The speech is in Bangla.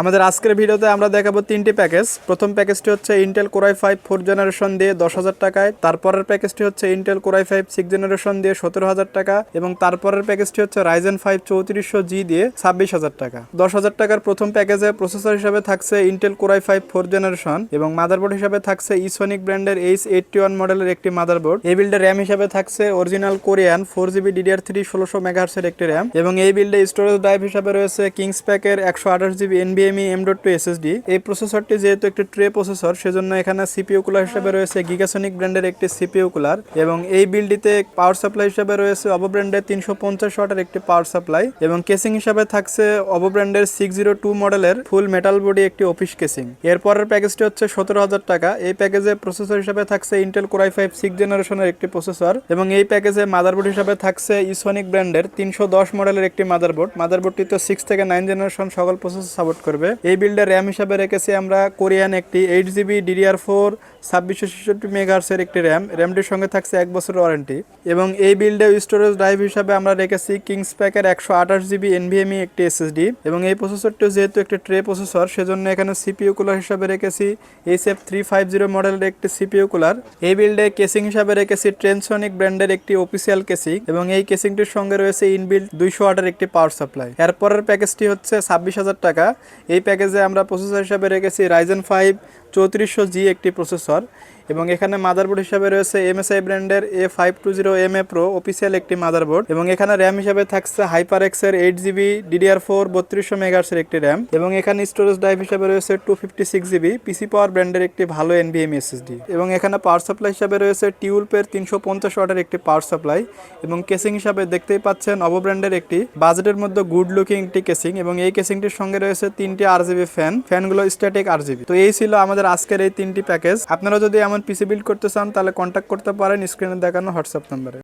আমাদের আজকের ভিডিওতে আমরা দেখাবো তিনটি প্যাকেজ। প্রথম প্যাকেজটি হচ্ছে Intel core i5 4th generation দিয়ে 10,000 টাকায়। তারপরের প্যাকেজটি হচ্ছে Intel core i5 6th generation দিয়ে 17,000 টাকা এবং তারপরের প্যাকেজটি হচ্ছে Ryzen 5 3400G দিয়ে 26,000 টাকা। 10,000 টাকার প্রথম প্যাকেজে প্রসেসর হিসাবে থাকছে Intel core i5 4th generation এবং মাদারবোর্ড হিসাবে থাকছে ইসোনিক ব্র্যান্ডের H81 মডেলের একটি মাদারবোর্ড। এই বিল্ডে র্যাম হিসাবে থাকছে original Korean 4GB DDR3 1600 MHz এর একটি র্যাম এবং এই বিল্ডে স্টোরেজ ড্রাইভ হিসাবে রয়েছে Kings প্যাকের 128GB NVMe M.2 SSD। এই প্রসেসরটি যেহেতু একটি ট্রে প্রসেসর সেজন্য এখানে সিপিইউ কুলার হিসেবে রয়েছে গিগাসনিক ব্র্যান্ডের একটি সিপিইউ কুলার এবং এই বিল্ডটিতে পাওয়ার সাপ্লাই হিসেবে রয়েছে অবো ব্র্যান্ডের 350 ওয়াটের একটি পাওয়ার সাপ্লাই এবং কেসিং হিসেবে থাকছে অবো ব্র্যান্ডের 602 মডেলের ফুল মেটাল বডি একটি অফিস কেসিং। এরপরের প্যাকেজটি হচ্ছে 17,000 টাকা। এই প্যাকেজে প্রসেসর হিসেবে থাকছে ইন্টেল কোর i5 6th জেনারেশনের একটি প্রসেসর এবং এই প্যাকেজে মাদারবোর্ড হিসেবে থাকছে ইসোনিক ব্র্যান্ডের 310 মডেলের একটি মাদারবোর্ডটিতে 6 থেকে 9 জেনারেশন সকল প্রসেসর সাপোর্ট করবে। এই বিল্ডের র্যাম হিসাবে রেখেছি আমরা কোরিয়ান একটি 8GB DDR4 2666 MHz এর একটি র্যামটির সঙ্গে থাকছে 1 বছরের ওয়ারেন্টি এবং এই বিল্ডে স্টোরেজ ড্রাইভ হিসাবে আমরা রেখেছি কিংস প্যাকের 128GB NVMe একটি SSD এবং এই প্রসেসরটি যেহেতু একটি ট্রে প্রসেসর সেজন্য এখানে সিপিইউ কুলার হিসাবে রেখেছি SF350 মডেলের একটি সিপিইউ কুলার। এই বিল্ডে কেসিং হিসাবে রেখেছি ট্রেনসনিক ব্র্যান্ডের একটি অফিসিয়াল কেসিং এবং এই কেসিংটির সঙ্গে রয়েছে ইনবিল্ট 200 ওয়াটের একটি পাওয়ার সাপ্লাই। এরপরের প্যাকেজটি হচ্ছে 26,000 টাকা। এই প্যাকেজে আমরা প্রসেসর হিসাবে রেখেছি Ryzen 5 3400G একটি প্রসেসর এবং এখানে মাদারবোর্ড হিসাবে রয়েছে MSI ব্র্যান্ডের A520MA Pro অফিসিয়াল একটি মাদারবোর্ড এবং এখানে র্যাম হিসাবে থাকছে HyperX এর 8GB DDR4 3200 MHz এর একটি র্যাম এবং এখানে স্টোরেজ ড্রাইভ হিসাবে রয়েছে 256GB পিসি পাওয়ার ব্র্যান্ডের একটি ভালো NVMe SSD এবং এখানে পাওয়ার সাপ্লাই হিসাবে রয়েছে টিউলপের 350 ওয়াটের একটি পাওয়ার সাপ্লাই এবং কেসিং হিসাবে দেখতেই পাচ্ছেন অবো ব্র্যান্ডের একটি বাজেটের মধ্যে গুড লুকিং একটি কেসিং এবং এই কেসিংটির সঙ্গে রয়েছে 3টি RGB ফ্যানগুলো স্ট্যাটিক RGB। তো এই ছিল আমাদের আজকের এই তিনটি প্যাকেজ। আপনারা যদি এমন পিসি বিল্ড করতে চান তাহলে কন্ট্যাক্ট করতে পারেন স্ক্রিনে দেখানো হোয়াটসঅ্যাপ নম্বরে।